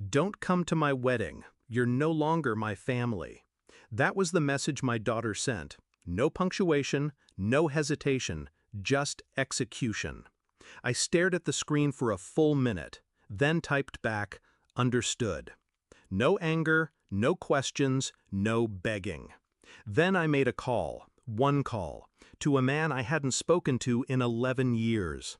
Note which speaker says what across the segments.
Speaker 1: Don't come to my wedding. You're no longer my family. That was the message my daughter sent. No punctuation, no hesitation, just execution. I stared at the screen for a full minute, then typed back, understood. No anger, no questions, no begging. Then I made a call, one call, to a man I hadn't spoken to in 11 years.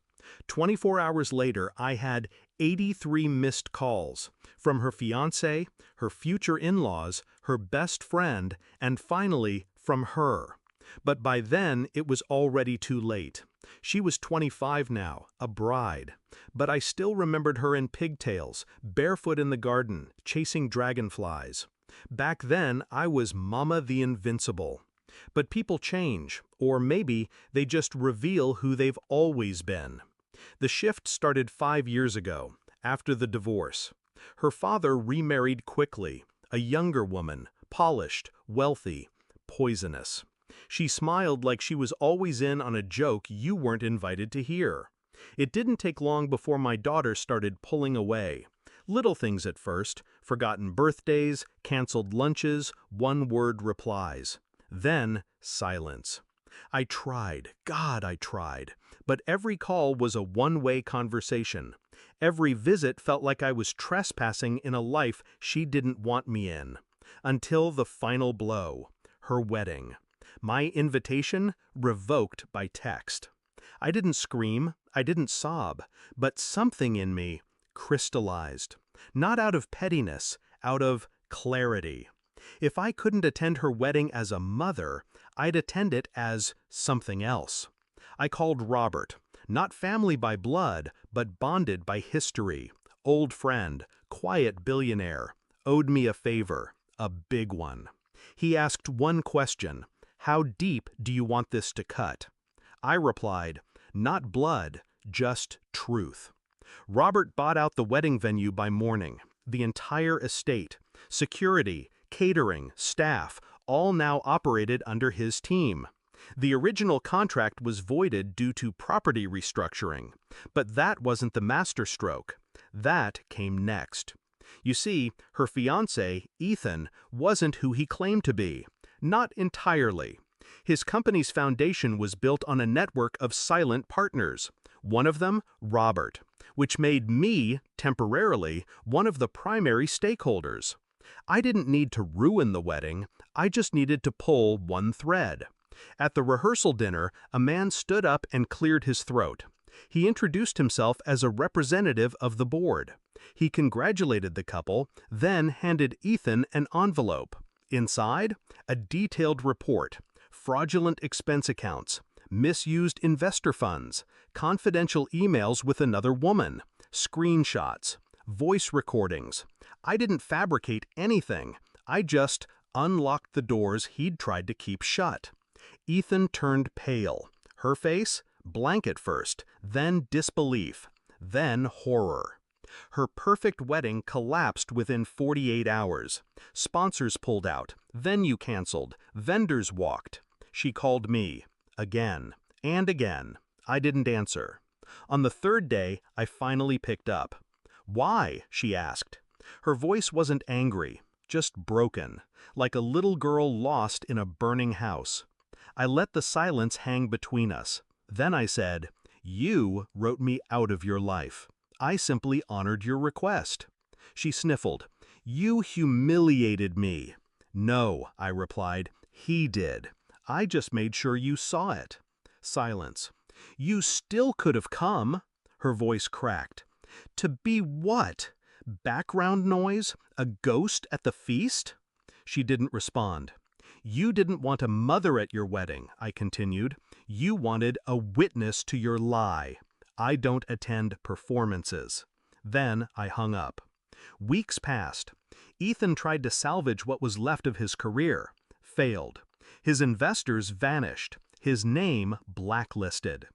Speaker 1: 24 hours later, I had 83 missed calls from her fiancé, her future in-laws, her best friend, and finally from her. But by then, it was already too late. She was 25 now, a bride. But I still remembered her in pigtails, barefoot in the garden, chasing dragonflies. Back then, I was Mama the Invincible. But people change, or maybe they just reveal who they've always been. The shift started 5 years ago, after the divorce. Her father remarried quickly, a younger woman, polished, wealthy, poisonous. She smiled like she was always in on a joke you weren't invited to hear. It didn't take long before my daughter started pulling away. Little things at first, forgotten birthdays, canceled lunches, one-word replies. Then, silence. I tried, God, I tried, but every call was a one-way conversation. Every visit felt like I was trespassing in a life she didn't want me in. Until the final blow, her wedding. My invitation revoked by text. I didn't scream, I didn't sob, but something in me crystallized. Not out of pettiness, out of clarity. If I couldn't attend her wedding as a mother, I'd attend it as something else. I called Robert, not family by blood, but bonded by history. Old friend, quiet billionaire, owed me a favor, a big one. He asked one question, how deep do you want this to cut? I replied, not blood, just truth. Robert bought out the wedding venue by morning, the entire estate, security, catering, staff, all now operated under his team. The original contract was voided due to property restructuring, but that wasn't the masterstroke. That came next. You see, her fiancé, Ethan, wasn't who he claimed to be. Not entirely. His company's foundation was built on a network of silent partners. One of them, Robert, which made me, temporarily, one of the primary stakeholders. I didn't need to ruin the wedding, I just needed to pull one thread. At the rehearsal dinner, a man stood up and cleared his throat. He introduced himself as a representative of the board. He congratulated the couple, then handed Ethan an envelope. Inside, a detailed report, fraudulent expense accounts, misused investor funds, confidential emails with another woman, screenshots, voice recordings. I didn't fabricate anything. I just unlocked the doors he'd tried to keep shut. Ethan turned pale. Her face? Blank at first, then disbelief, then horror. Her perfect wedding collapsed within 48 hours. Sponsors pulled out, venue canceled, vendors walked. She called me, again, and again. I didn't answer. On the third day, I finally picked up. Why? She asked. Her voice wasn't angry, just broken, like a little girl lost in a burning house. I let the silence hang between us. Then I said, you wrote me out of your life. I simply honored your request. She sniffled. You humiliated me. No, I replied, he did. I just made sure you saw it. Silence. You still could have come. Her voice cracked. To be what? Background noise? A ghost at the feast? She didn't respond. You didn't want a mother at your wedding, I continued. You wanted a witness to your lie. I don't attend performances. Then I hung up. Weeks passed. Ethan tried to salvage what was left of his career. Failed. His investors vanished. His name blacklisted.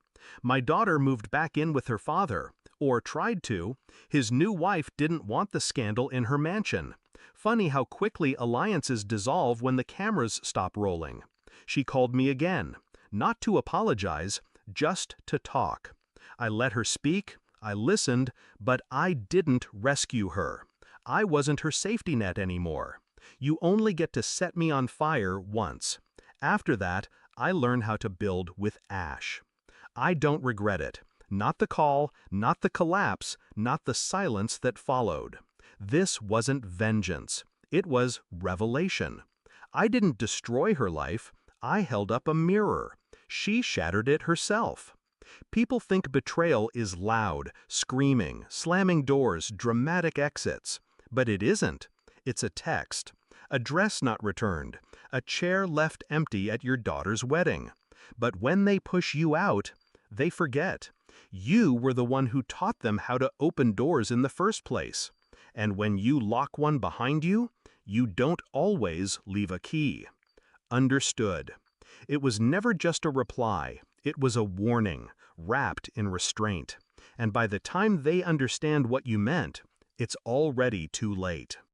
Speaker 1: My daughter moved back in with her father, or tried to. His new wife didn't want the scandal in her mansion. Funny how quickly alliances dissolve when the cameras stop rolling. She called me again, not to apologize, just to talk. I let her speak, I listened, but I didn't rescue her. I wasn't her safety net anymore. You only get to set me on fire once. After that, I learned how to build with ash. I don't regret it. Not the call, not the collapse, not the silence that followed. This wasn't vengeance. It was revelation. I didn't destroy her life. I held up a mirror. She shattered it herself. People think betrayal is loud, screaming, slamming doors, dramatic exits. But it isn't. It's a text. A dress not returned. A chair left empty at your daughter's wedding. But when they push you out, they forget. You were the one who taught them how to open doors in the first place. And when you lock one behind you, you don't always leave a key. Understood. It was never just a reply. It was a warning, wrapped in restraint. And by the time they understand what you meant, it's already too late.